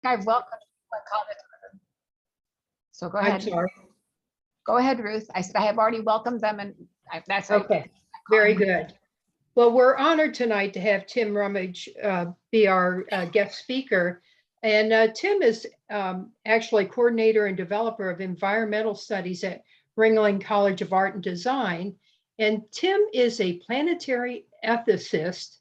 I've welcomed my comment. So go I'm ahead. sorry. Go ahead, Ruth. I said I have already welcomed them, and that's Okay, very good. Well, we're honored tonight to have Tim Rumage be our guest speaker. And Tim is actually coordinator and developer of environmental studies at Ringling College of Art and Design. And Tim is a planetary ethicist.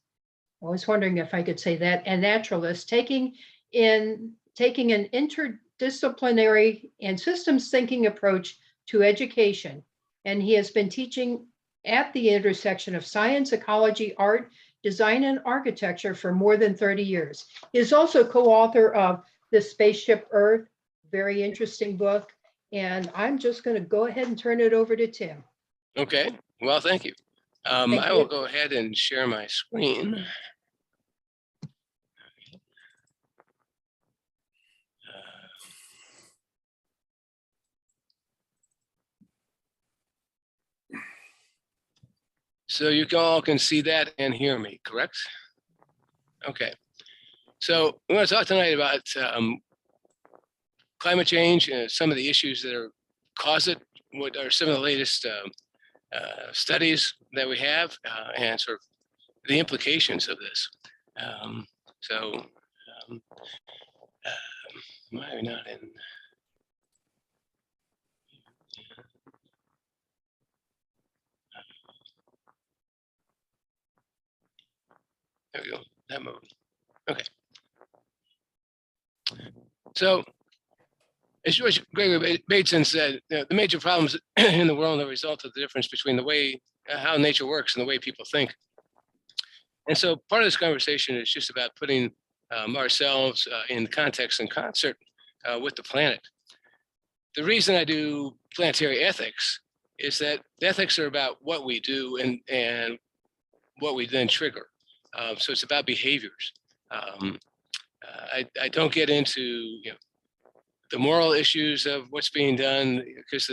I was wondering if I could say that, and naturalist, taking an interdisciplinary and systems thinking approach to education. And he has been teaching at the intersection of science, ecology, art, design, and architecture for more than 30 years. He is also co-author of The Spaceship Earth, very interesting book. And I'm just going to go ahead and turn it over to Tim. Okay, well, thank you. I will go ahead and share my screen. So you all can see that and hear me, correct? Okay. So we're going to talk tonight about climate change and some of the issues that cause it. What are some of the latest studies that we have and sort of the implications of this. Am I not in? There we go, that mode. Okay. So, as George Gregory Bateson said, the major problems in the world are a result of the difference between the way, how nature works and the way people think. And so part of this conversation is just about putting ourselves in context and concert with the planet. The reason I do planetary ethics is that ethics are about what we do and what we then trigger. So it's about behaviors. I don't get into the moral issues of what's being done because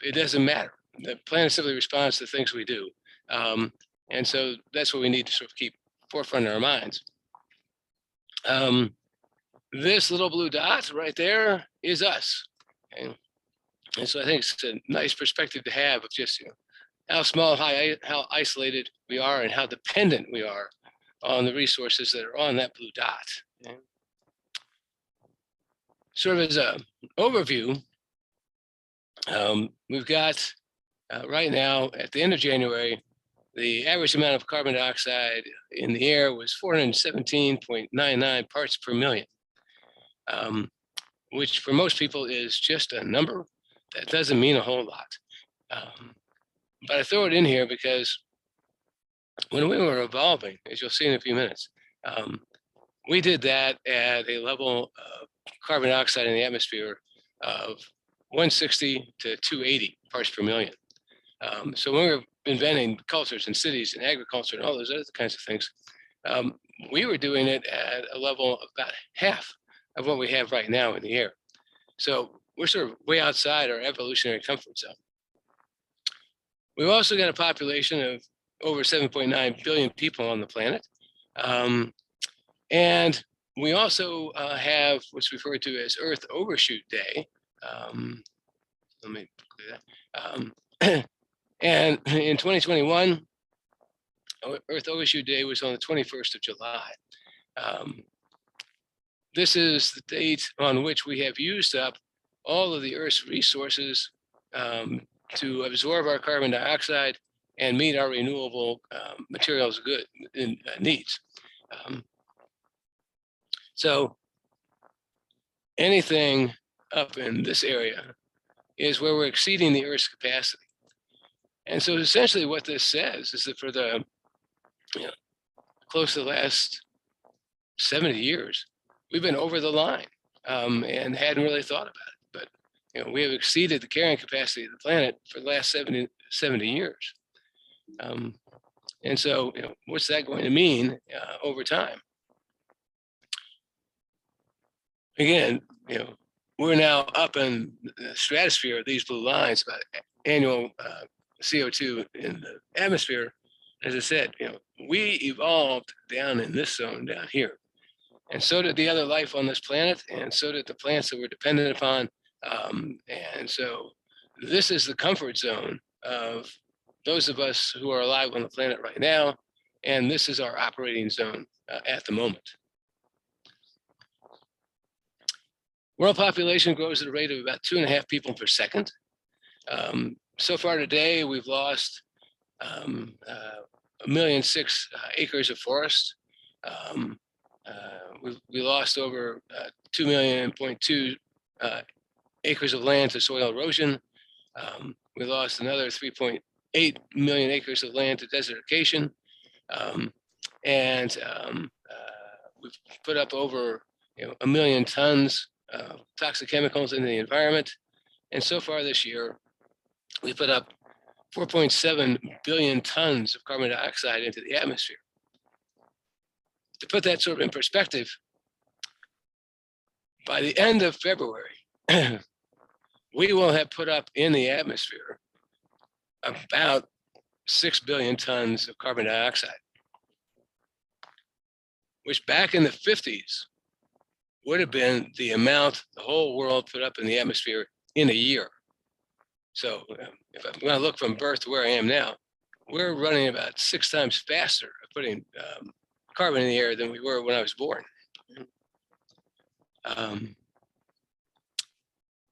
it doesn't matter. The planet simply responds to things we do. And so that's what we need to sort of keep forefront in our minds. This little blue dot right there is us. Okay? And so I think it's a nice perspective to have of just how small, how isolated we are and how dependent we are on the resources that are on that blue dot. Okay? Sort of as an overview, we've got right now at the end of January, the average amount of carbon dioxide in the air was 417.99 parts per million, which for most people is just a number that doesn't mean a whole lot. But I throw it in here because when we were evolving, as you'll see in a few minutes, we did that at a level of carbon dioxide in the atmosphere of 160 to 280 parts per million. So when we were inventing cultures and cities and agriculture and all those other kinds of things, we were doing it at a level of about half of what we have right now in the air. So we're sort of way outside our evolutionary comfort zone. We've also got a population of over 7.9 billion people on the planet. And we also have what's referred to as Earth Overshoot Day. Let me clear that. And in 2021, Earth Overshoot Day was on the 21st of July. This is the date on which we have used up all of the Earth's resources to absorb our carbon dioxide and meet our renewable materials needs. So anything up in this area is where we're exceeding the Earth's capacity. And so essentially what this says is that for the close to the last 70 years, we've been over the line and hadn't really thought about it. But we have exceeded the carrying capacity of the planet for the last 70 years. And so what's that going to mean over time? Again, we're now up in the stratosphere of these blue lines about annual CO2 in the atmosphere. As I said, we evolved down in this zone down here. And so did the other life on this planet, and so did the plants that we're dependent upon. And so this is the comfort zone of those of us who are alive on the planet right now, and this is our operating zone at the moment. World population grows at a rate of about 2.5 people per second. So far today, we've lost 1.6 million acres of forest. We lost over 2.2 million acres of land to soil erosion. We lost another 3.8 million acres of land to desertification. We've put up over 1 million tons of toxic chemicals into the environment. And so far this year, we put up 4.7 billion tons of carbon dioxide into the atmosphere. To put that sort of in perspective, by the end of February, we will have put up in the atmosphere about 6 billion tons of carbon dioxide, which back in the 50s would have been the amount the whole world put up in the atmosphere in a year. So if I'm going to look from birth to where I am now, we're running about 6 times faster at putting carbon in the air than we were when I was born.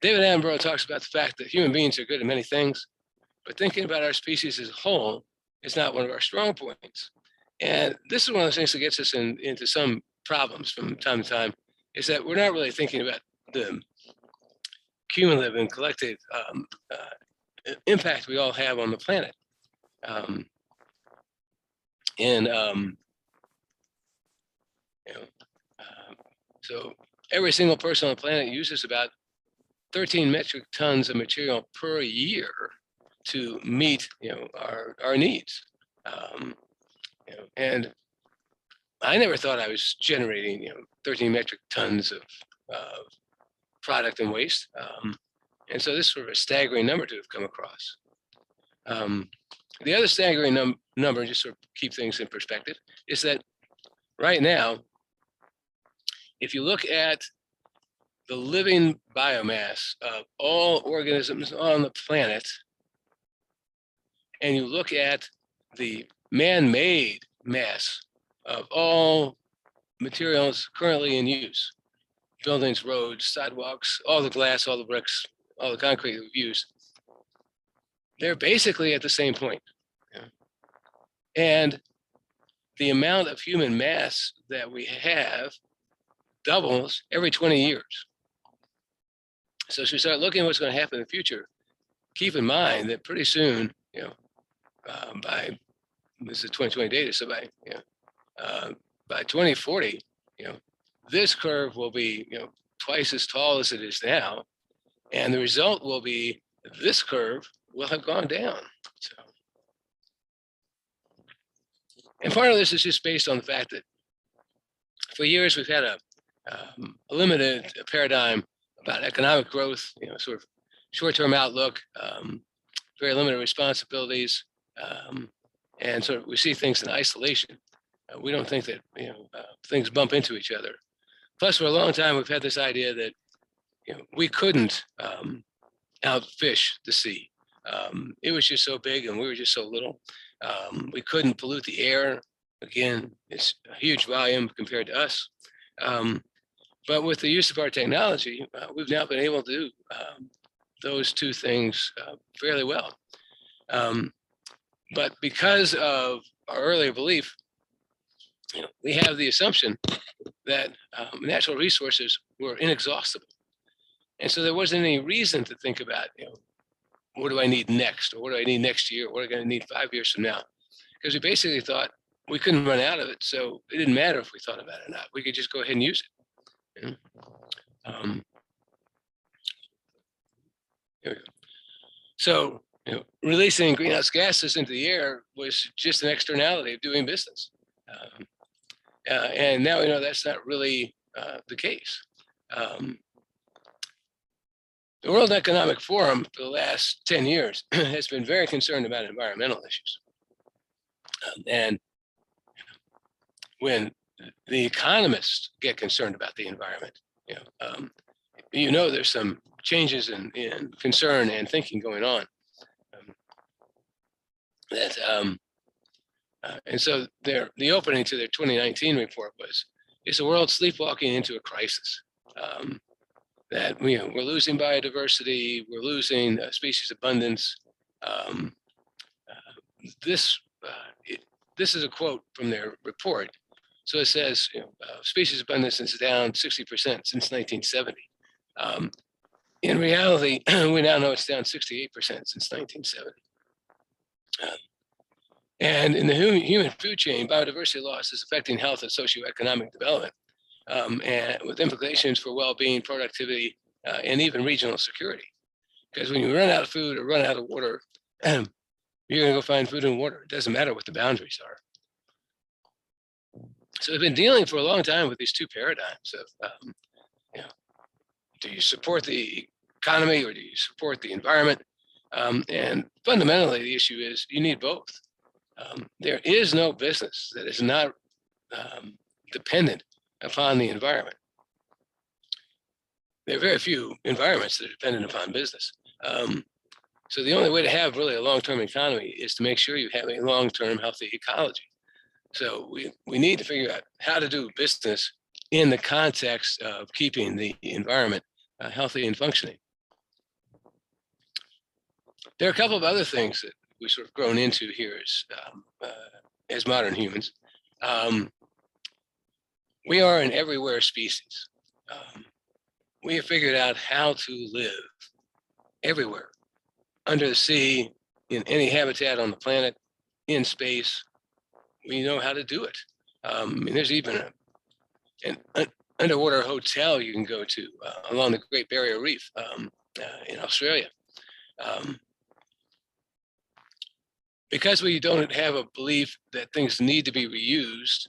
David Attenborough talks about the fact that human beings are good at many things, but thinking about our species as a whole is not one of our strong points. And this is one of the things that gets us into some problems from time to time, is that we're not really thinking about the cumulative and collective impact we all have on the planet. So every single person on the planet uses about 13 metric tons of material per year to meet our needs. And I never thought I was generating 13 metric tons of product and waste. And so this is sort of a staggering number to have come across. The other staggering number, just sort of keep things in perspective, is that right now, if you look at the living biomass of all organisms on the planet, and you look at the man-made mass of all materials currently in use, buildings, roads, sidewalks, all the glass, all the bricks, all the concrete that we've used, they're basically at the same point. And the amount of human mass that we have doubles every 20 years. So as we start looking at what's going to happen in the future, keep in mind that pretty soon, by, this is 2020 data, so by 2040, this curve will be twice as tall as it is now, and the result will be this curve will have gone down. So, and part of this is just based on the fact that for years we've had a limited paradigm about economic growth, sort of short-term outlook, very limited responsibilities, and sort of we see things in isolation. We don't think that things bump into each other. Plus, for a long time, we've had this idea that we couldn't outfish the sea. It was just so big, and we were just so little. We couldn't pollute the air. Again, it's a huge volume compared to us. But with the use of our technology, we've now been able to do those two things fairly well. But because of our earlier belief, we have the assumption that natural resources were inexhaustible. And so there wasn't any reason to think about, what do I need next? Or what do I need next year? What am I going to need 5 years from now? Because we basically thought we couldn't run out of it. So it didn't matter if we thought about it or not. We could just go ahead and use it. Here we go. So, releasing greenhouse gases into the air was just an externality of doing business. And now we know that's not really the case. The World Economic Forum for the last 10 years has been very concerned about environmental issues. And when the economists get concerned about the environment. There's some changes in concern and thinking going on. And so the opening to their 2019 report was, is the world sleepwalking into a crisis? That we're losing biodiversity, we're losing species abundance. This is a quote from their report. So it says, species abundance is down 60% since 1970. In reality, we now know it's down 68% since 1970. And in the human food chain, biodiversity loss is affecting health and socioeconomic development, and with implications for well-being, productivity, and even regional security. Because when you run out of food or run out of water, you're going to go find food and water. It doesn't matter what the boundaries are. So we've been dealing for a long time with these two paradigms of, do you support the economy or do you support the environment? And fundamentally, the issue is you need both. There is no business that is not dependent upon the environment. There are very few environments that are dependent upon business. So the only way to have really a long-term economy is to make sure you have a long-term healthy ecology. So we need to figure out how to do business in the context of keeping the environment healthy and functioning. There are a couple of other things that we've sort of grown into here as modern humans. We are an everywhere species. We have figured out how to live everywhere, under the sea, in any habitat on the planet, in space. We know how to do it. There's even an underwater hotel you can go to along the Great Barrier Reef in Australia. Because we don't have a belief that things need to be reused,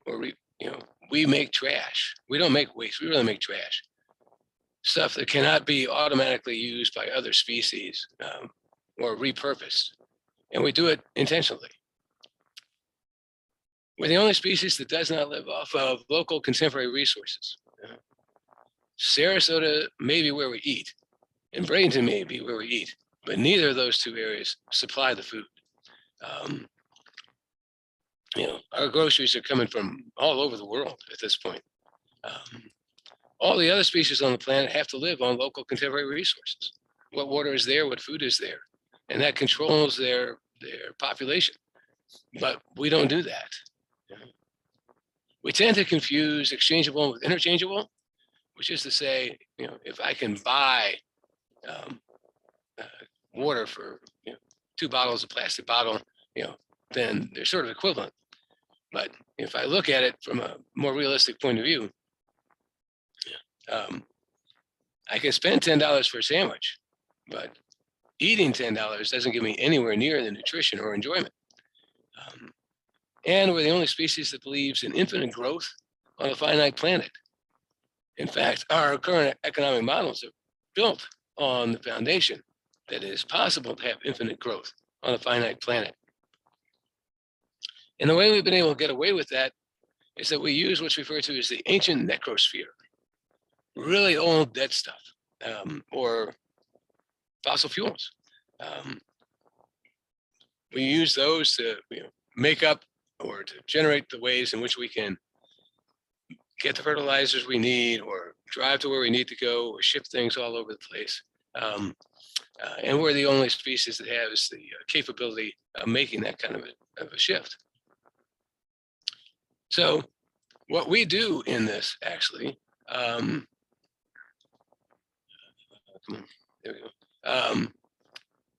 or we make trash. We don't make waste. We really make trash. Stuff that cannot be automatically used by other species or repurposed, and we do it intentionally. We're the only species that does not live off of local contemporary resources. Sarasota may be where we eat, and Bradenton may be where we eat, but neither of those two areas supply the food. Our groceries are coming from all over the world at this point. All the other species on the planet have to live on local contemporary resources. What water is there, what food is there, and that controls their population. But we don't do that. We tend to confuse exchangeable with interchangeable, which is to say, if I can buy water for 2 bottles of plastic bottle, then they're sort of equivalent. But if I look at it from a more realistic point of view, I can spend $10 for a sandwich, but eating $10 doesn't give me anywhere near the nutrition or enjoyment. And we're the only species that believes in infinite growth on a finite planet. In fact, our current economic models are built on the foundation that it is possible to have infinite growth on a finite planet. And the way we've been able to get away with that is that we use what's referred to as the ancient necrosphere, really old dead stuff, or fossil fuels. We use those to make up or to generate the ways in which we can get the fertilizers we need, or drive to where we need to go, or ship things all over the place. And we're the only species that has the capability of making that kind of a shift. So what we do in this actually, there we go,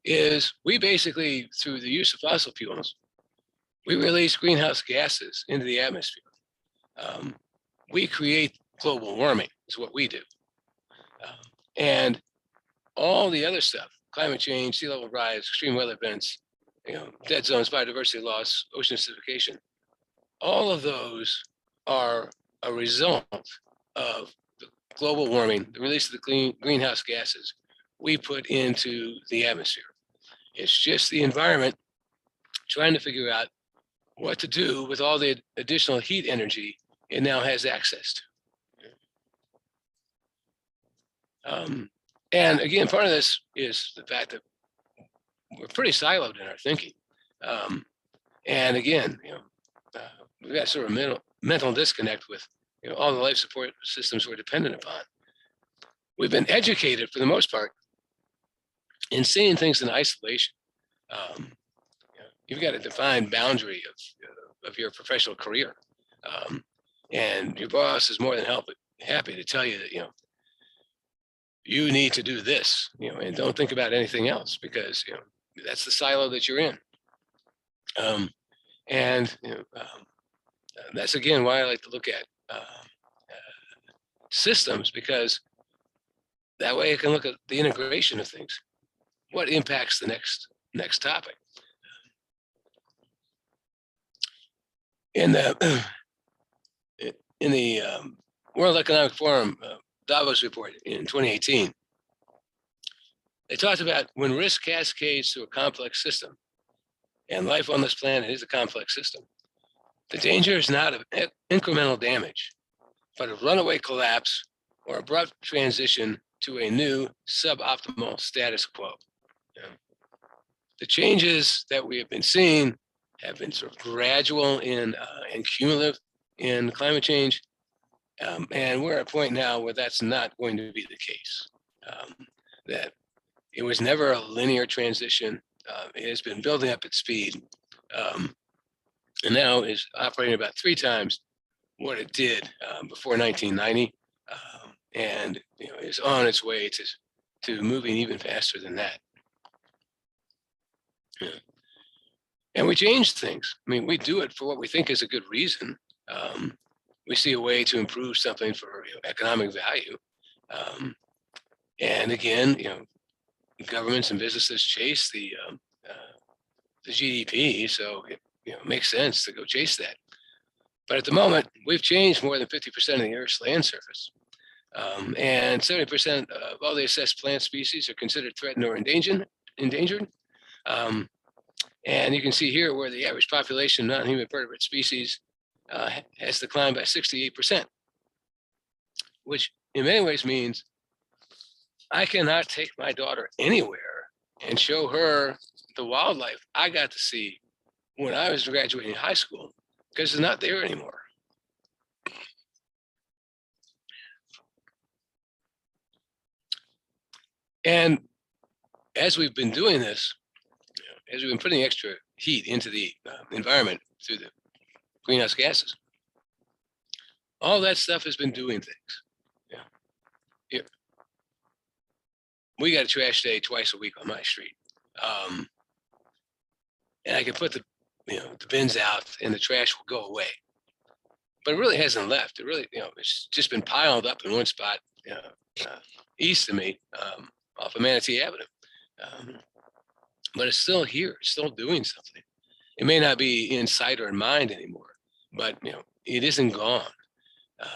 is we basically, through the use of fossil fuels, we release greenhouse gases into the atmosphere. We create global warming is what we do. And all the other stuff, climate change, sea level rise, extreme weather events, dead zones, biodiversity loss, ocean acidification, all of those are a result of the global warming, the release of the greenhouse gases we put into the atmosphere. It's just the environment trying to figure out what to do with all the additional heat energy it now has access to. And again, part of this is the fact that we're pretty siloed in our thinking. And again, we've got sort of mental disconnect with all the life support systems we're dependent upon. We've been educated for the most part in seeing things in isolation. You've got a defined boundary of your professional career. And your boss is more than happy to tell you that, you need to do this, and don't think about anything else, because, that's the silo that you're in. And that's again why I like to look at systems, because that way I can look at the integration of things. What impacts the next topic? In the World Economic Forum Davos report in 2018, they talked about when risk cascades through a complex system, and life on this planet is a complex system, the danger is not of incremental damage, but of runaway collapse or abrupt transition to a new suboptimal status quo. The changes that we have been seeing have been sort of gradual and cumulative in climate change. And we're at a point now where that's not going to be the case. That it was never a linear transition. It has been building up at speed, and now is operating about 3 times what it did before 1990, and is on its way to moving even faster than that. And we change things. I mean, we do it for what we think is a good reason. We see a way to improve something for economic value. And again, governments and businesses chase the GDP, so it makes sense to go chase that. But at the moment, we've changed more than 50% of the Earth's land surface. And 70% of all the assessed plant species are considered threatened or endangered. And you can see here where the average population of non-human vertebrate species has declined by 68%, which in many ways means I cannot take my daughter anywhere and show her the wildlife I got to see when I was graduating high school, because it's not there anymore. And as we've been doing this, as we've been putting extra heat into the environment through the greenhouse gases, all that stuff has been doing things. Here, we got a trash day twice a week on my street, and I can put the bins out, and the trash will go away. But it really hasn't left. It really, it's just been piled up in one spot east of me, off of Manatee Avenue. But it's still here. It's still doing something. It may not be in sight or in mind anymore, but it isn't gone.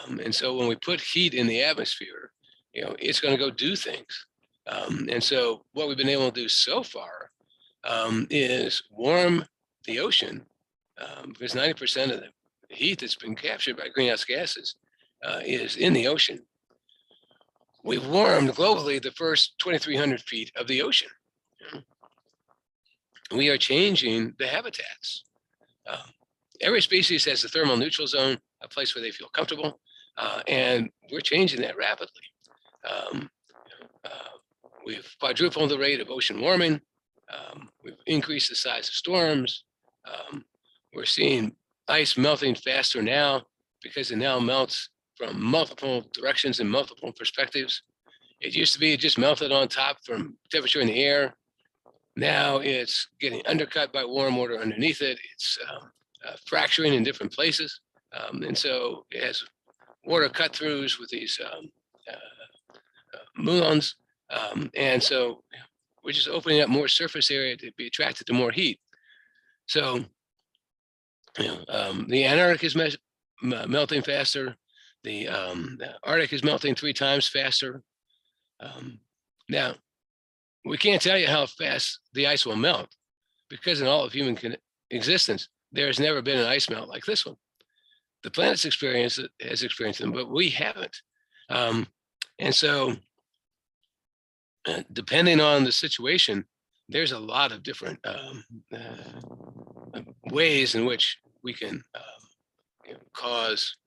And so when we put heat in the atmosphere, it's going to go do things. And so what we've been able to do so far is warm the ocean, because 90% of the heat that's been captured by greenhouse gases is in the ocean. We've warmed globally the first 2,300 feet of the ocean. We are changing the habitats. Every species has a thermal neutral zone, a place where they feel comfortable, and we're changing that rapidly. We've quadrupled the rate of ocean warming. We've increased the size of storms. We're seeing ice melting faster now because it now melts from multiple directions and multiple perspectives. It used to be it just melted on top from temperature in the air. Now it's getting undercut by warm water underneath it. It's fracturing in different places. And so it has water cut-throughs with these muons. And so we're just opening up more surface area to be attracted to more heat. So the Antarctic is melting faster. The Arctic is melting 3 times faster. Now, we can't tell you how fast the ice will melt, because in all of human existence, there has never been an ice melt like this one. the planet's has experienced them, but we haven't. And so, depending on the situation, there's a lot of different ways in which we can cause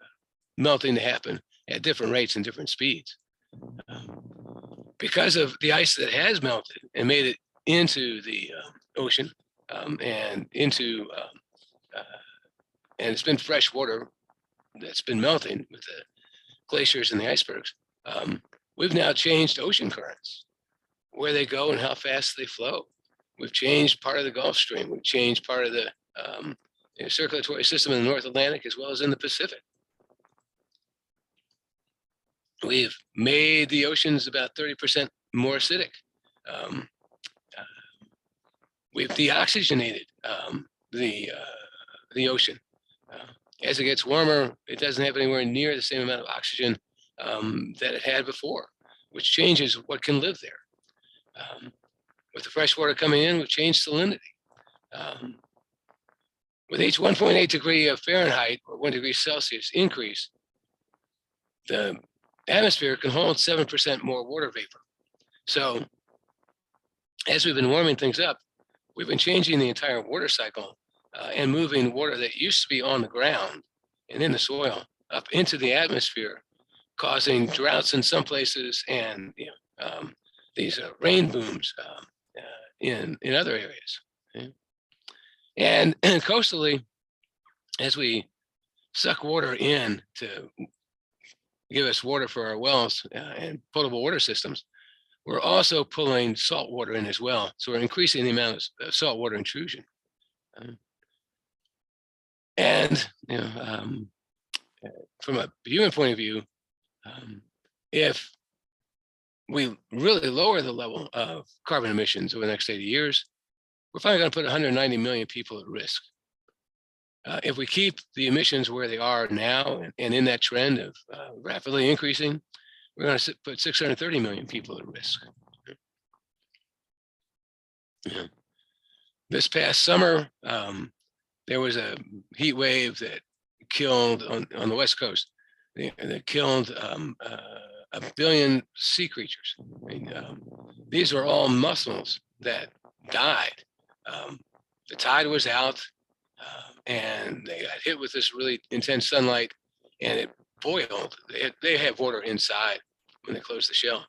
melting to happen at different rates and different speeds. Because of the ice that has melted and made it into the ocean and into, and it's been fresh water that's been melting with the glaciers and the icebergs, we've now changed ocean currents, where they go and how fast they flow. We've changed part of the Gulf Stream. We've changed part of the circulatory system in the North Atlantic as well as in the Pacific. We've made the oceans about 30% more acidic. We've deoxygenated the ocean. As it gets warmer, it doesn't have anywhere near the same amount of oxygen that it had before, which changes what can live there. With the fresh water coming in, we've changed salinity. With each 1.8 degree of Fahrenheit or 1 degree Celsius increase, the atmosphere can hold 7% more water vapor. So as we've been warming things up, we've been changing the entire water cycle and moving water that used to be on the ground and in the soil up into the atmosphere, causing droughts in some places and these rain booms in other areas. Okay? And coastally, as we suck water in to give us water for our wells and potable water systems, we're also pulling salt water in as well. So we're increasing the amount of saltwater intrusion. And from a human point of view, if we really lower the level of carbon emissions over the next 80 years, we're finally going to put 190 million people at risk. If we keep the emissions where they are now and in that trend of rapidly increasing, we're going to put 630 million people at risk. This past summer, there was a heat wave that killed on the West Coast, that killed 1 billion sea creatures. I mean, these were all mussels that died. The tide was out, and they got hit with this really intense sunlight, and it boiled. They have water inside when they close the shell,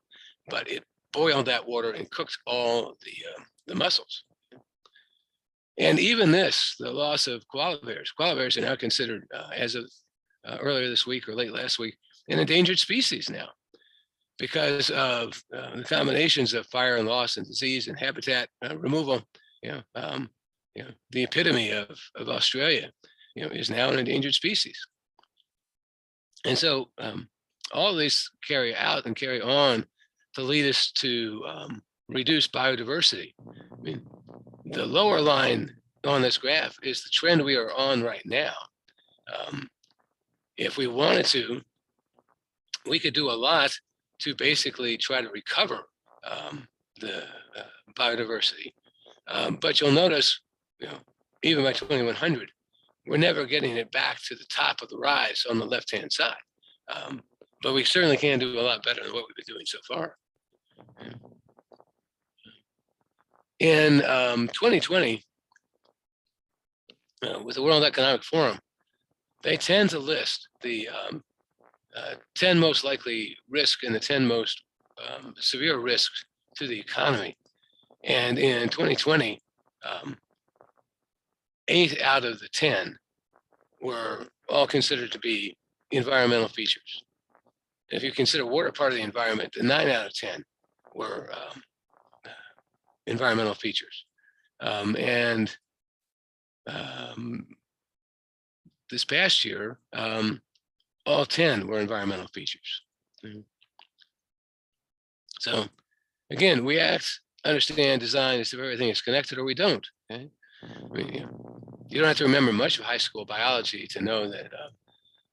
but it boiled that water and cooked all the mussels. And even this, the loss of koala bears. Koala bears are now considered, as of earlier this week or late last week, an endangered species now, because of the combinations of fire and loss and disease and habitat removal. The epitome of Australia, is now an endangered species. And so all of these carry out and carry on to lead us to reduce biodiversity. I mean, the lower line on this graph is the trend we are on right now. If we wanted to, we could do a lot to basically try to recover the biodiversity. But you'll notice, even by 2100, we're never getting it back to the top of the rise on the left-hand side. But we certainly can do a lot better than what we've been doing so far. In 2020, with the World Economic Forum, they tend to list the 10 most likely risk and the 10 most severe risks to the economy. And in 2020, 8 out of the 10 were all considered to be environmental features. If you consider water part of the environment, the 9 out of 10 were environmental features. This past year, all 10 were environmental features. So again, we understand design as if everything is connected, or we don't. Okay? I mean, you don't have to remember much of high school biology to know that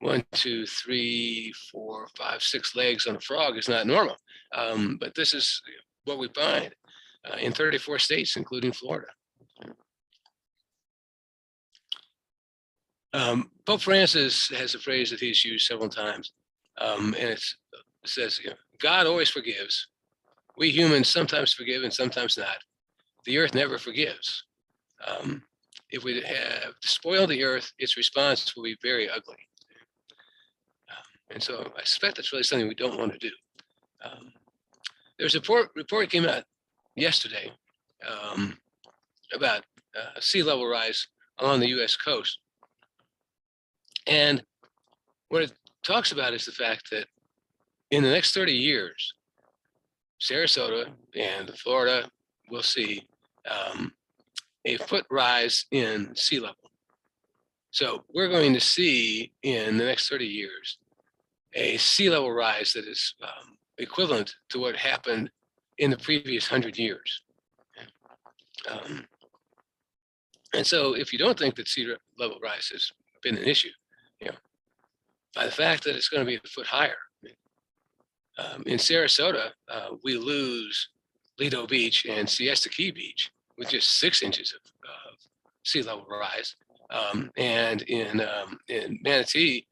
1, 2, 3, 4, 5, 6 legs on a frog is not normal. But this is what we find in 34 states, including Florida. Pope Francis has a phrase that he's used several times, and it says, God always forgives. We humans sometimes forgive and sometimes not. The earth never forgives. If we have spoiled the earth, its response will be very ugly. And so I suspect that's really something we don't want to do. There's a report came out yesterday about sea level rise along the US coast. And what it talks about is the fact that in the next 30 years, Sarasota and Florida will see a foot rise in sea level. So we're going to see in the next 30 years a sea level rise that is equivalent to what happened in the previous 100 years. And so if you don't think that sea level rise has been an issue, by the fact that it's going to be a foot higher. In Sarasota, we lose Lido Beach and Siesta Key Beach with just 6 inches of sea level rise. And in Manatee,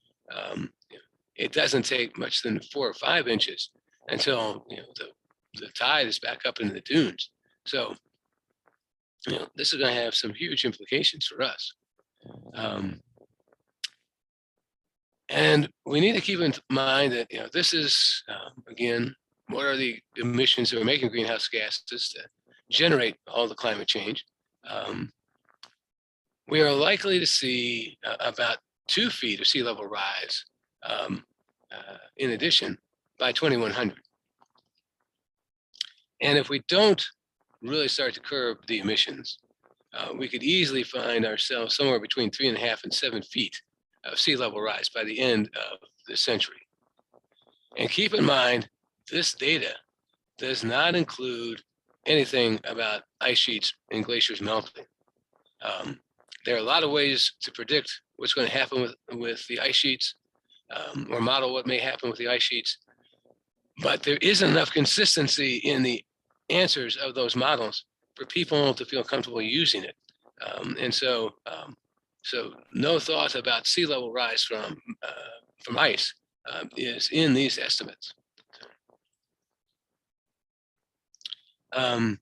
it doesn't take much than 4 or 5 inches until the tide is back up in the dunes. So this is going to have some huge implications for us. And we need to keep in mind that this is again, what are the emissions that are making greenhouse gases to generate all the climate change? We are likely to see about 2 feet of sea level rise in addition by 2100. And if we don't really start to curb the emissions, we could easily find ourselves somewhere between 3.5 and 7 feet of sea level rise by the end of the century. And keep in mind, this data does not include anything about ice sheets and glaciers melting. There are a lot of ways to predict what's going to happen with the ice sheets, or model what may happen with the ice sheets, but there isn't enough consistency in the answers of those models for people to feel comfortable using it. And so no thought about sea level rise from ice is in these estimates. And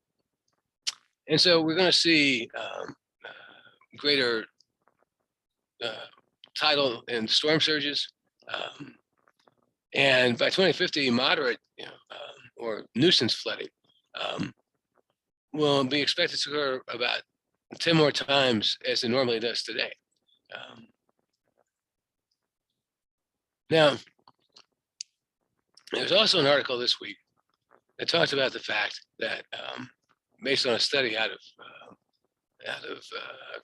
so we're going to see greater tidal and storm surges, and by 2050, moderate or nuisance flooding will be expected to occur about 10 more times as it normally does today. Now, there's also an article this week that talks about the fact that, based on a study out of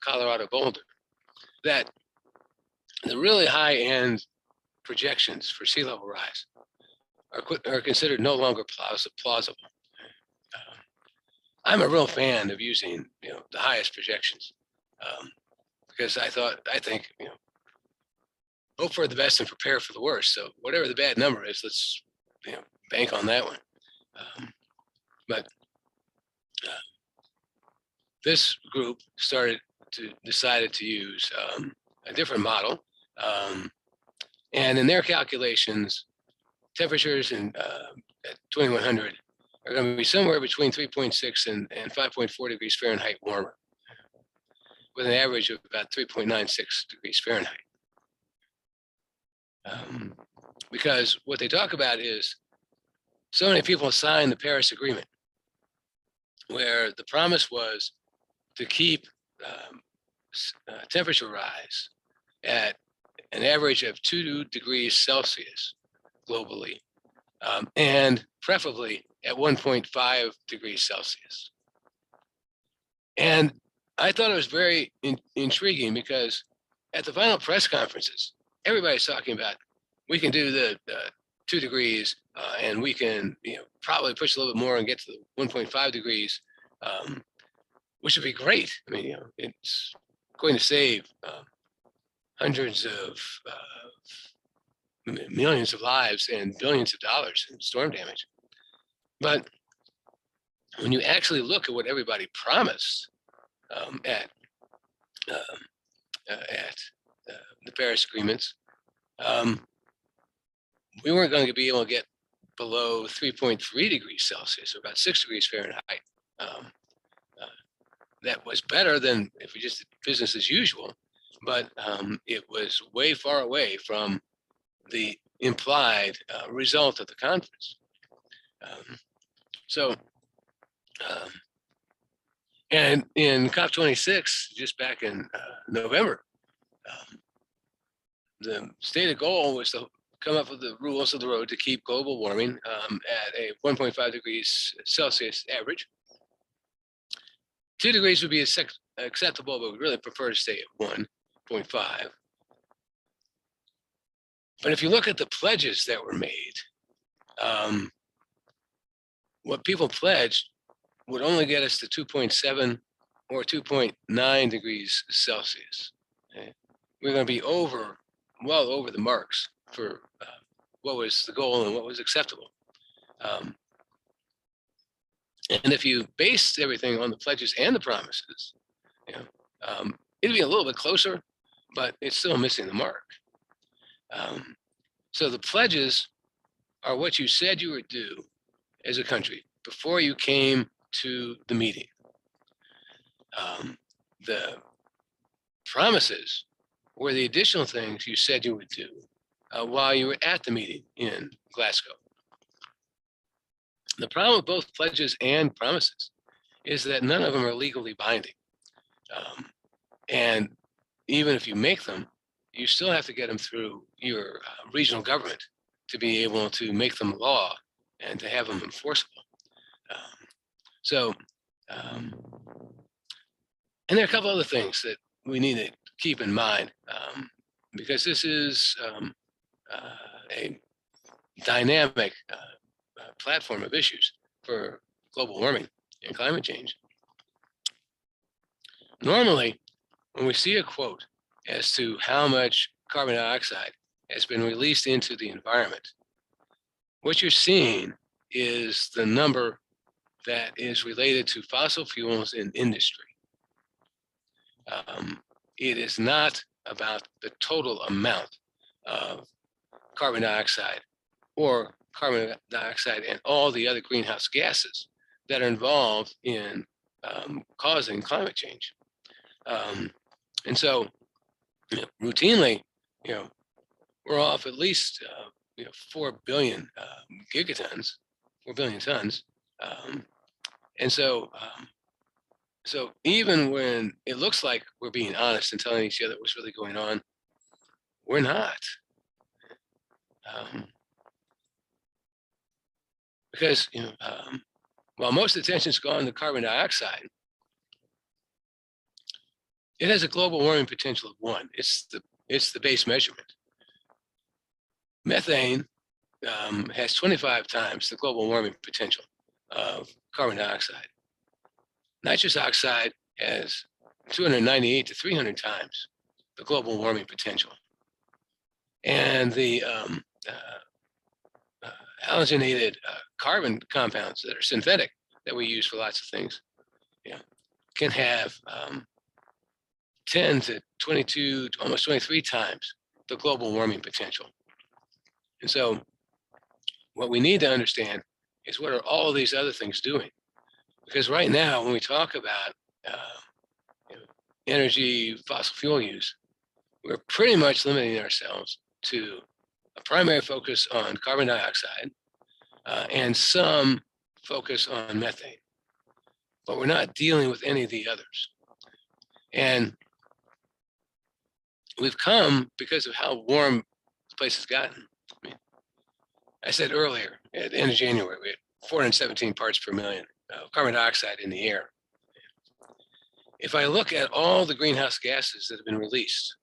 Colorado Boulder, that the really high-end projections for sea level rise are considered no longer plausible. I'm a real fan of using the highest projections, because I think hope for the best and prepare for the worst. So whatever the bad number is, let's bank on that one. But this group decided to use a different model, and in their calculations, temperatures at 2100 are going to be somewhere between 3.6 and 5.4 degrees Fahrenheit warmer, with an average of about 3.96 degrees Fahrenheit. Because what they talk about is so many people signed the Paris Agreement, where the promise was to keep temperature rise at an average of 2 degrees Celsius globally, and preferably at 1.5 degrees Celsius. And I thought it was very intriguing, because at the final press conferences, everybody's talking about we can do the 2 degrees, and we can probably push a little bit more and get to the 1.5 degrees, which would be great. I mean, it's going to save hundreds of millions of lives and billions of dollars in storm damage. But when you actually look at what everybody promised at the Paris agreements, we weren't going to be able to get below 3.3 degrees Celsius, or about 6 degrees Fahrenheit. That was better than if we just did business as usual, but it was way far away from the implied result of the conference. And in COP26, just back in November, the stated goal was to come up with the rules of the road to keep global warming at a 1.5 degrees Celsius average. 2 degrees would be acceptable, but we really prefer to stay at 1.5. But if you look at the pledges that were made, what people pledged would only get us to 2.7 or 2.9 degrees Celsius. Okay? We're going to be well over the marks for what was the goal and what was acceptable. And if you based everything on the pledges and the promises, it'd be a little bit closer, but it's still missing the mark. So the pledges are what you said you would do as a country before you came to the meeting. The promises were the additional things you said you would do while you were at the meeting in Glasgow. The problem with both pledges and promises is that none of them are legally binding. And even if you make them, you still have to get them through your regional government to be able to make them law and to have them enforceable. And there are a couple other things that we need to keep in mind because this is a dynamic platform of issues for global warming and climate change. Normally, when we see a quote as to how much carbon dioxide has been released into the environment, what you're seeing is the number that is related to fossil fuels in industry. It is not about the total amount of carbon dioxide or carbon dioxide and all the other greenhouse gases that are involved in causing climate change. And so routinely, we're off at least 4 billion gigatons, 4 billion tons. And so even when it looks like we're being honest and telling each other what's really going on, we're not. Because while most attention's gone to carbon dioxide, it has a global warming potential of 1. It's the base measurement. Methane has 25 times the global warming potential of carbon dioxide. Nitrous oxide has 298 to 300 times the global warming potential. And the halogenated carbon compounds that are synthetic that we use for lots of things can have 10 to 22, almost 23 times the global warming potential. And so what we need to understand is what are all these other things doing? Because right now, when we talk about energy, fossil fuel use, we're pretty much limiting ourselves to a primary focus on carbon dioxide and some focus on methane. But we're not dealing with any of the others. And we've come because of how warm the place has gotten. I said earlier, at the end of January, we had 417 parts per million of carbon dioxide in the air. If I look at all the greenhouse gases that have been released,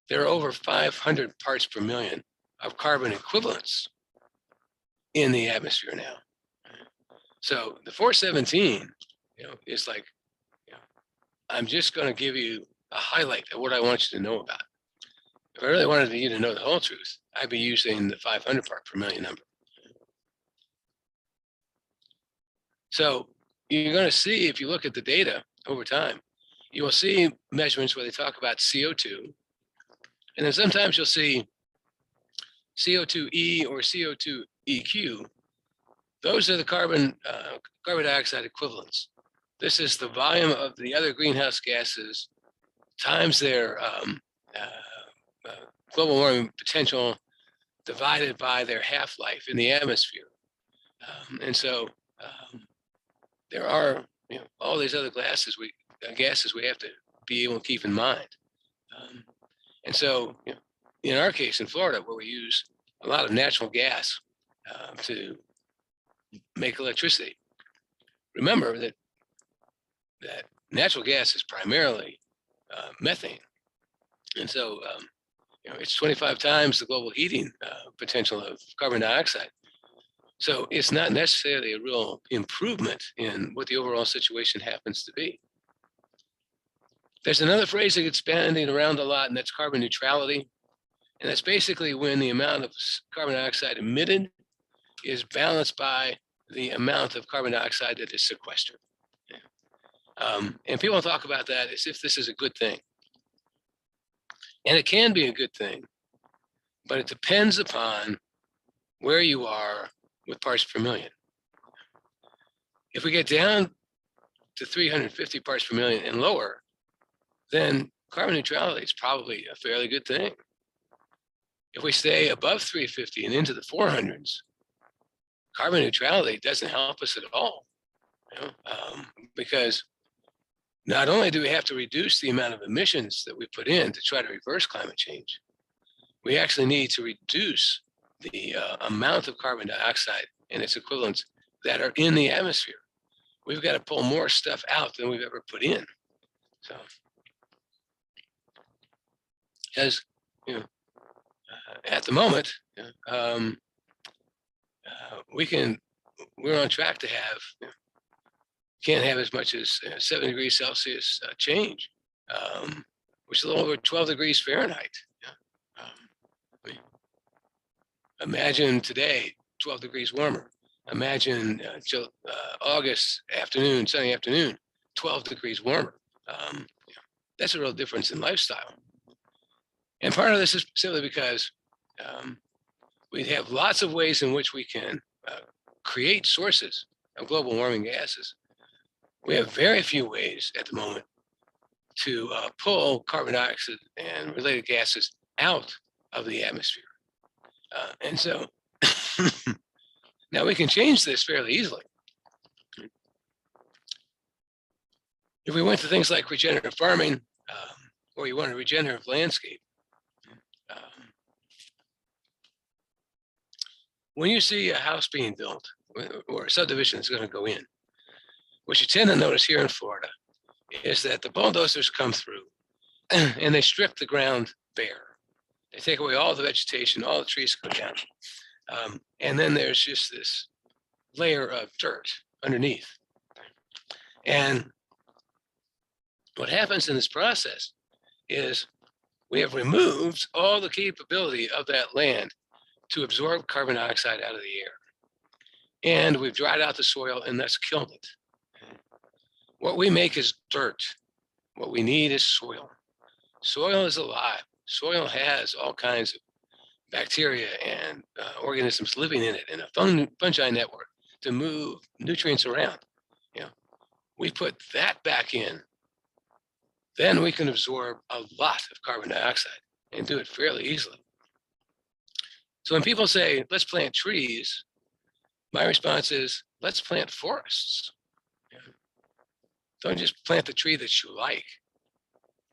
there are over 500 parts per million of carbon equivalents in the atmosphere now. So the 417, is like, I'm just going to give you a highlight of what I want you to know about. If I really wanted you to know the whole truth, I'd be using the 500 part per million number. So you're going to see, if you look at the data over time, you will see measurements where they talk about CO2 And then sometimes you'll see CO2e or CO2eq. Those are the carbon dioxide equivalents. This is the volume of the other greenhouse gases times their global warming potential divided by their half-life in the atmosphere. And so there are all these other gases we have to be able to keep in mind. And so in our case in Florida, where we use a lot of natural gas to make electricity, remember that natural gas is primarily methane. And so it's 25 times the global heating potential of carbon dioxide. So it's not necessarily a real improvement in what the overall situation happens to be. There's another phrase that gets bandied around a lot, and that's carbon neutrality. And that's basically when the amount of carbon dioxide emitted is balanced by the amount of carbon dioxide that is sequestered. And people talk about that as if this is a good thing. And it can be a good thing, but it depends upon where you are with parts per million. If we get down to 350 parts per million and lower, then carbon neutrality is probably a fairly good thing. If we stay above 350 and into the 400s, carbon neutrality doesn't help us at all, because not only do we have to reduce the amount of emissions that we put in to try to reverse climate change, we actually need to reduce the amount of carbon dioxide and its equivalents that are in the atmosphere. We've got to pull more stuff out than we've ever put in. So, because at the moment, we're on track to have, can't have as much as 7 degrees Celsius change, which is a little over 12 degrees Fahrenheit. Imagine today, 12 degrees warmer. Imagine August afternoon, sunny afternoon, 12 degrees warmer. That's a real difference in lifestyle. And part of this is simply because we have lots of ways in which we can create sources of global warming gases. We have very few ways at the moment to pull carbon dioxide and related gases out of the atmosphere. And so now we can change this fairly easily. If we went to things like regenerative farming, or you want a regenerative landscape, when you see a house being built or a subdivision is going to go in, what you tend to notice here in Florida is that the bulldozers come through and they strip the ground bare. They take away all the vegetation, all the trees go down. And then there's just this layer of dirt underneath. And what happens in this process is we have removed all the capability of that land to absorb carbon dioxide out of the air. And we've dried out the soil and thus killed it. What we make is dirt. What we need is soil. Soil is alive. Soil has all kinds of bacteria and organisms living in it, and a fungi network to move nutrients around. We put that back in, then we can absorb a lot of carbon dioxide and do it fairly easily. So when people say, let's plant trees, my response is, let's plant forests. Don't just plant the tree that you like.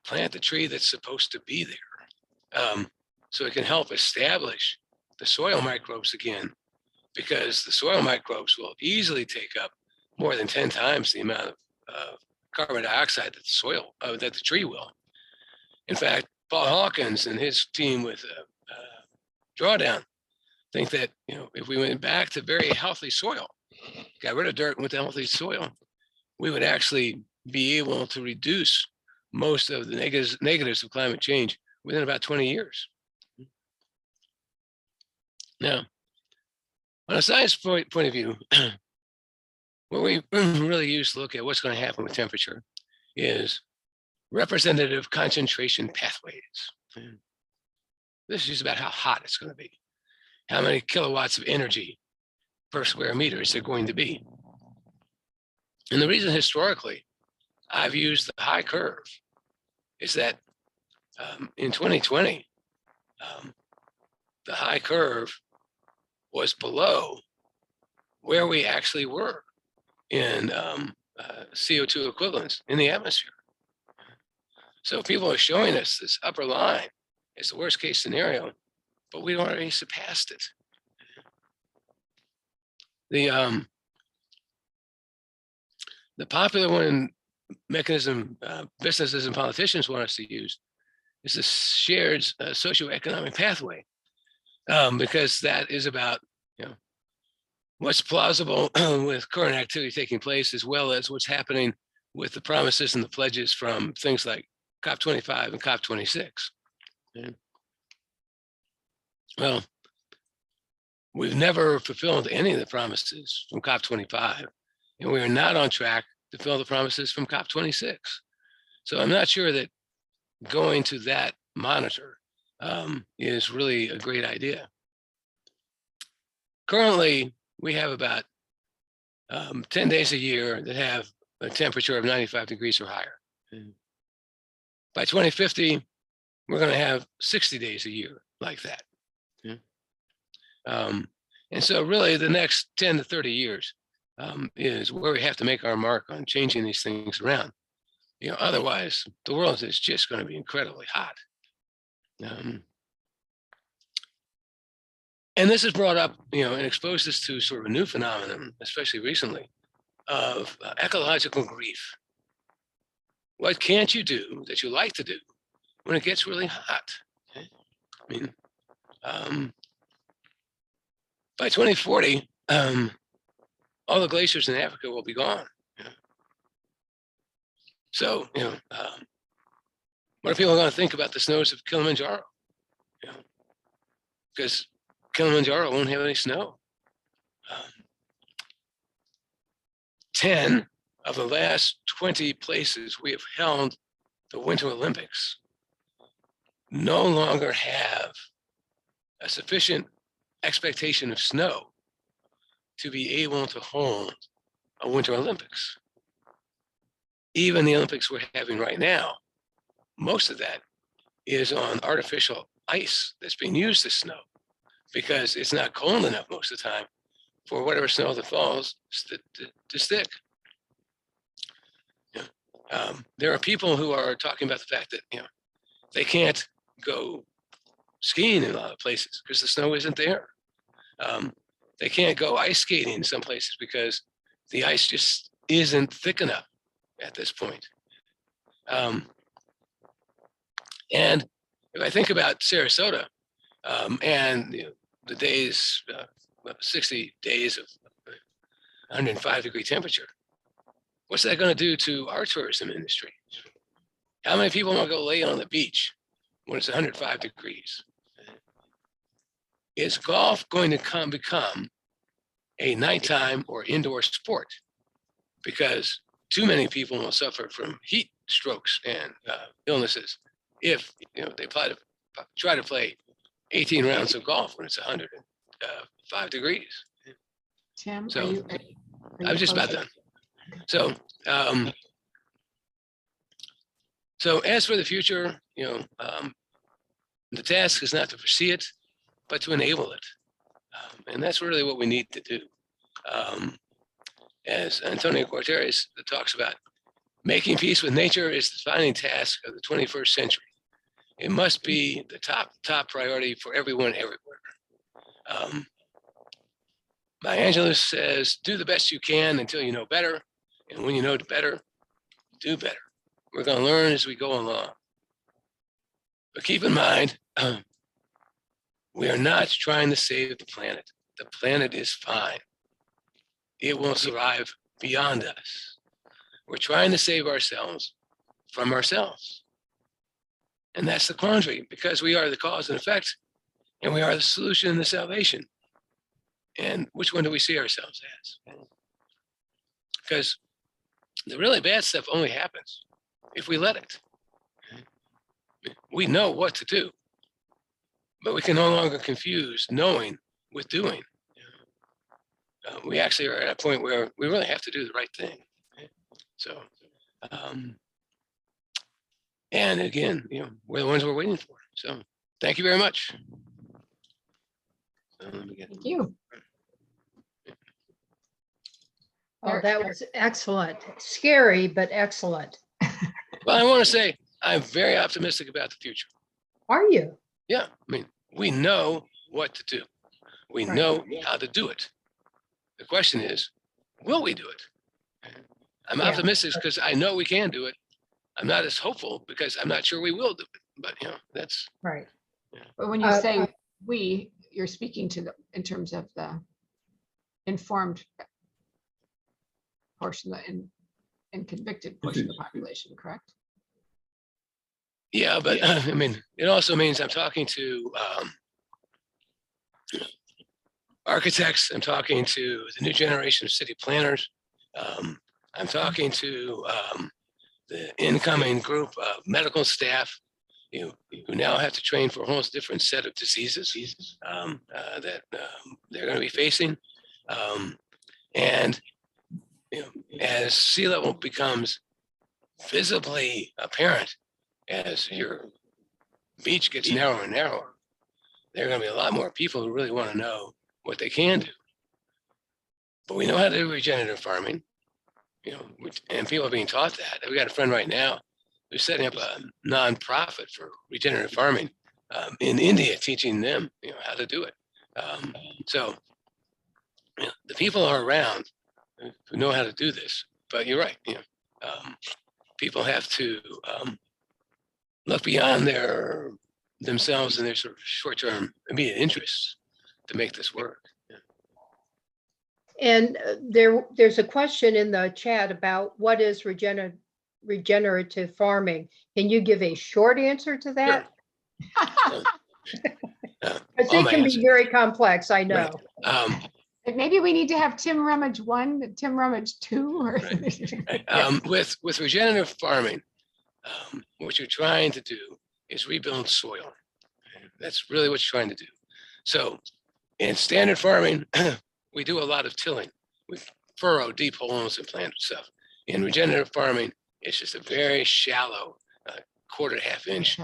Plant the tree that's supposed to be there. So it can help establish the soil microbes again, because the soil microbes will easily take up more than 10 times the amount of carbon dioxide that the tree will. In fact, Paul Hawkins and his team with Drawdown think that if we went back to very healthy soil, got rid of dirt and went to healthy soil, we would actually be able to reduce most of the negatives of climate change within about 20 years. Now, on a science point of view, what we really use to look at what's going to happen with temperature is representative concentration pathways. This is just about how hot it's going to be, how many kilowatts of energy per square meter is there going to be. And the reason historically I've used the high curve is that in 2020, the high curve was below where we actually were in CO2 equivalents in the atmosphere. So people are showing us this upper line is the worst case scenario, but we'd already surpassed it. The popular one mechanism businesses and politicians want us to use is the shared socioeconomic pathway, because that is about what's plausible with current activity taking place, as well as what's happening with the promises and the pledges from things like COP25 and COP26. Okay. Well, we've never fulfilled any of the promises from COP25, and we are not on track to fulfill the promises from COP26. So I'm not sure that going to that monitor is really a great idea. Currently, we have about 10 days a year that have a temperature of 95 degrees or higher. By 2050, we're going to have 60 days a year like that. And so really the next 10 to 30 years is where we have to make our mark on changing these things around. Otherwise the world is just going to be incredibly hot. And this has brought up, and exposed us to sort of a new phenomenon, especially recently, of ecological grief. What can't you do that you like to do when it gets really hot? Okay? I mean, by 2040, all the glaciers in Africa will be gone. So, what are people going to think about the snows of Kilimanjaro? Because Kilimanjaro won't have any snow. 10 of the last 20 places we have held the Winter Olympics no longer have a sufficient expectation of snow to be able to hold a Winter Olympics. Even the Olympics we're having right now, most of that is on artificial ice that's being used as snow, because it's not cold enough most of the time for whatever snow that falls to stick. There are people who are talking about the fact that they can't go skiing in a lot of places because the snow isn't there. They can't go ice skating in some places because the ice just isn't thick enough at this point. And if I think about Sarasota and the days, 60 days of 105-degree temperature, what's that going to do to our tourism industry? How many people want to go lay on the beach when it's 105 degrees? Is golf going to become a nighttime or indoor sport? Because too many people will suffer from heat strokes and illnesses if they try to play 18 rounds of golf when it's 105 degrees. Tim, So are you I'm just about done. So, so as for the future, the task is not to foresee it, but to enable it. And that's really what we need to do. As Antonio Guterres talks about, making peace with nature is the defining task of the 21st century. It must be the top priority for everyone everywhere. Maya Angelou says, do the best you can until you know better. And when you know better, do better. We're going to learn as we go along. But keep in mind, we are not trying to save the planet. The planet is fine. It will survive beyond us. We're trying to save ourselves from ourselves. And that's the quandary, because we are the cause and effect, and we are the solution and the salvation. And which one do we see ourselves as? Because the really bad stuff only happens if we let it. We know what to do. but we can no longer confuse knowing with doing. We actually are at a point where we really have to do the right thing. So, and again, we're the ones we're waiting for. So thank you very much. Thank you. Oh, that was excellent. Scary, but excellent. Well, I want to say I'm very optimistic about the future. Are you? Yeah, I mean, we know what to do. We Right. know how to do it. The question is, will we do it? I'm Yeah. optimistic because I know we can do it. I'm not as hopeful because I'm not sure we will do it. But that's Right. But when you say we, you're speaking to in terms of the informed portion and convicted portion of the population, correct? yeah, but I mean, it also means I'm talking to architects. I'm talking to the new generation of city planners. I'm talking to the incoming group of medical staff who now have to train for a whole different set of diseases that they're going to be facing. And as sea level becomes visibly apparent, as your beach gets narrower and narrower, there are going to be a lot more people who really want to know what they can do. But we know how to do regenerative farming, and people are being taught that. We got a friend right now who's setting up a nonprofit for regenerative farming in India, teaching them, how to do it. So the people are around who know how to do this. But you're right. People have to look beyond themselves and their sort of short-term immediate interests to make this work. And there's a question in the chat about what is regenerative farming. Can you give a short answer to that? Sure. Because it can be very complex, I know. Right. Maybe we need to have Tim Rumage 1, Tim Rumage 2, or right. With regenerative farming, what you're trying to do is rebuild soil. That's really what you're trying to do. So in standard farming, we do a lot of tilling. We furrow deep holes and plant stuff. In regenerative farming, it's just a very shallow, quarter to half inch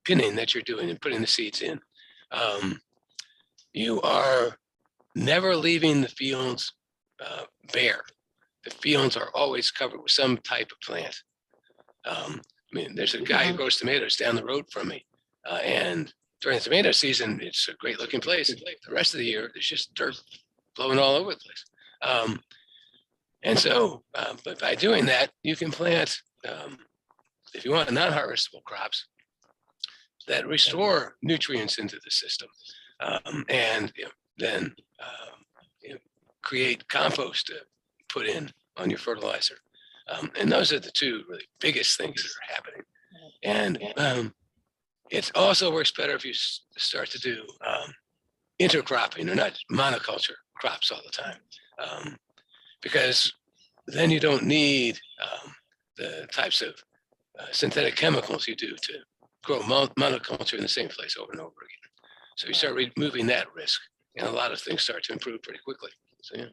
pinning that you're doing and putting the seeds in. You are never leaving the fields bare. The fields are always covered with some type of plant. I mean, there's a guy who grows tomatoes down the road from me, and during the tomato season, it's a great looking place. The rest of the year, there's just dirt blowing all over the place. And so, but by doing that, you can plant, if you want non-harvestable crops that restore nutrients into the system, and then create compost to put in on your fertilizer. And those are the two really biggest things that are happening. And it also works better if you start to do intercropping or not monoculture crops all the time, because then you don't need the types of synthetic chemicals you do to grow monoculture in the same place over and over again. So you start removing that risk, and a lot of things start to improve pretty quickly. So yeah.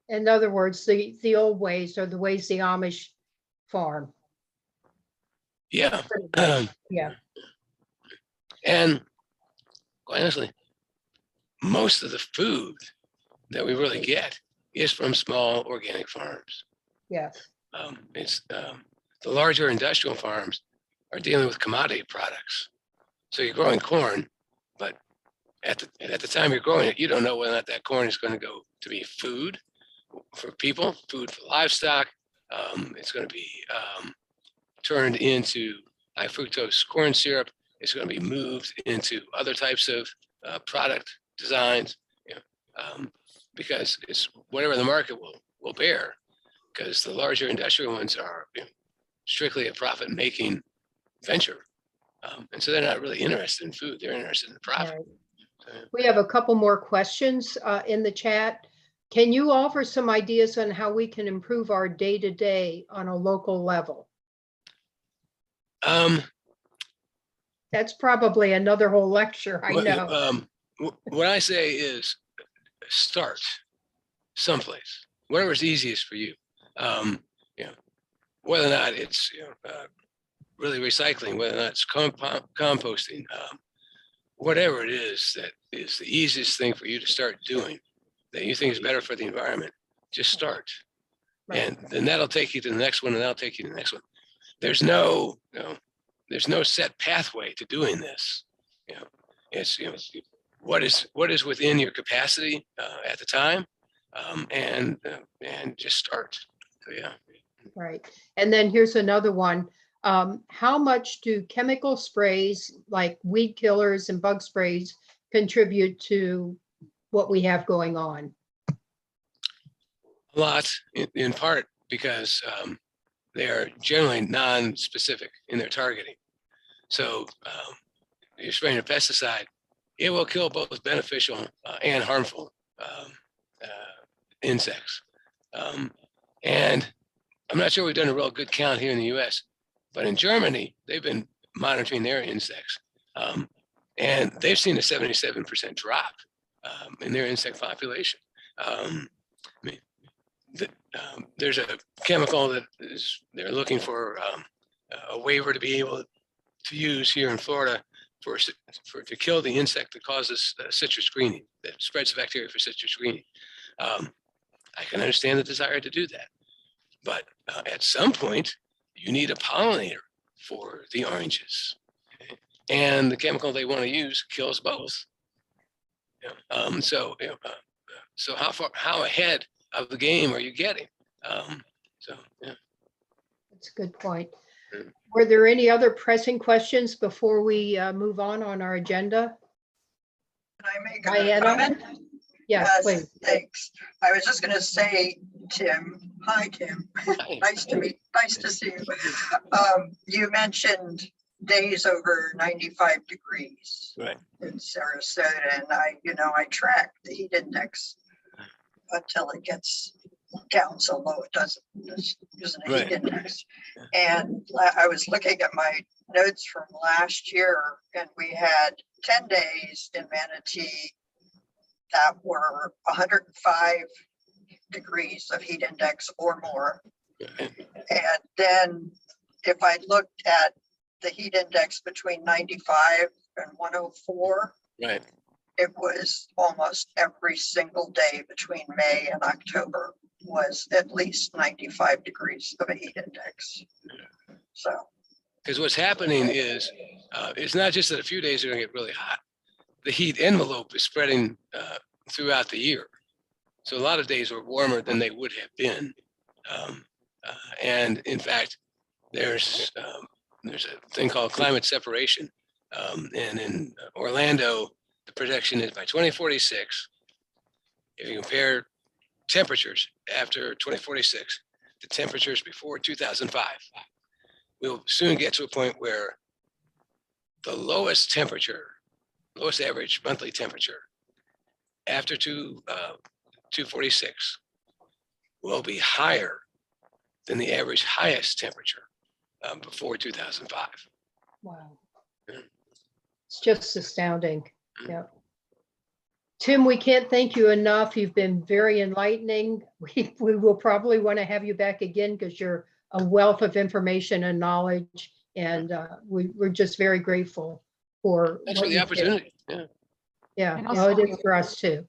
In other words, the old ways are the ways the Amish farm. Yeah. Yeah. And quite honestly, most of the food that we really get is from small organic farms. Yes. It's the larger industrial farms are dealing with commodity products. So you're growing corn, but at the time you're growing it, you don't know whether or not that corn is going to go to be food for people, food for livestock. It's going to be turned into high fructose corn syrup. It's going to be moved into other types of product designs, because it's whatever the market will bear. Because the larger industrial ones are strictly a profit-making venture, and so they're not really interested in food; they're interested in the profit. Right. We have a couple more questions in the chat. Can you offer some ideas on how we can improve our day-to-day on a local level? That's probably another whole lecture, I know. What I say is start someplace, whatever's easiest for you. You know, whether or not it's really recycling, whether or not it's composting, whatever it is that is the easiest thing for you to start doing that you think is better for the environment, just start. Right. And then that'll take you to the next one, and that'll take you to the next one. There's no set pathway to doing this. It's what is within your capacity at the time, and just start. So, yeah. Right. And then here's another one. How much do chemical sprays like weed killers and bug sprays contribute to what we have going on? A lot, in part because they are generally non-specific in their targeting. So you're spraying a pesticide, it will kill both beneficial and harmful insects. And I'm not sure we've done a real good count here in the US, but in Germany, they've been monitoring their insects. And they've seen a 77% drop in their insect population. There's a chemical that they're looking for a waiver to be able to use here in Florida to kill the insect that causes citrus greening, that spreads the bacteria for citrus greening. I can understand the desire to do that, but at some point you need a pollinator for the oranges, okay? And the chemical they want to use kills both. So how ahead of the game are you getting? That's a good point. Mm. Were there any other pressing questions before we move on our agenda? Can I make a Diana? comment? Yes, please. Thanks. I was just going to say, Tim, hi, Tim. Hi. Nice to see you. You mentioned days over 95 degrees Right. in Sarasota, and I track the heat index until it gets down so low it isn't a Right. heat index. And I was looking at my notes from last year, and we had 10 days in Manatee that were 105 degrees of heat index or more. And then if I looked at the heat index between 95 and 104, Right. it was almost every single day between May and October was at least 95 degrees of a heat index. So, Because what's happening is it's not just that a few days are going to get really hot. The heat envelope is spreading throughout the year. So a lot of days were warmer than they would have been. And in fact, there's a thing called climate separation. And in Orlando, the projection is by 2046, if you compare temperatures after 2046 to temperatures before 2005, we'll soon get to a point where the lowest average monthly temperature after 246 will be higher than the average highest temperature before 2005. Wow. Yeah. It's just astounding. Yeah. Tim, we can't thank you enough. You've been very enlightening. We will probably want to have you back again because you're a wealth of information and knowledge. And we're just very grateful for Thanks what for the you did. opportunity. Yeah. Yeah, And well, also- it is for us too.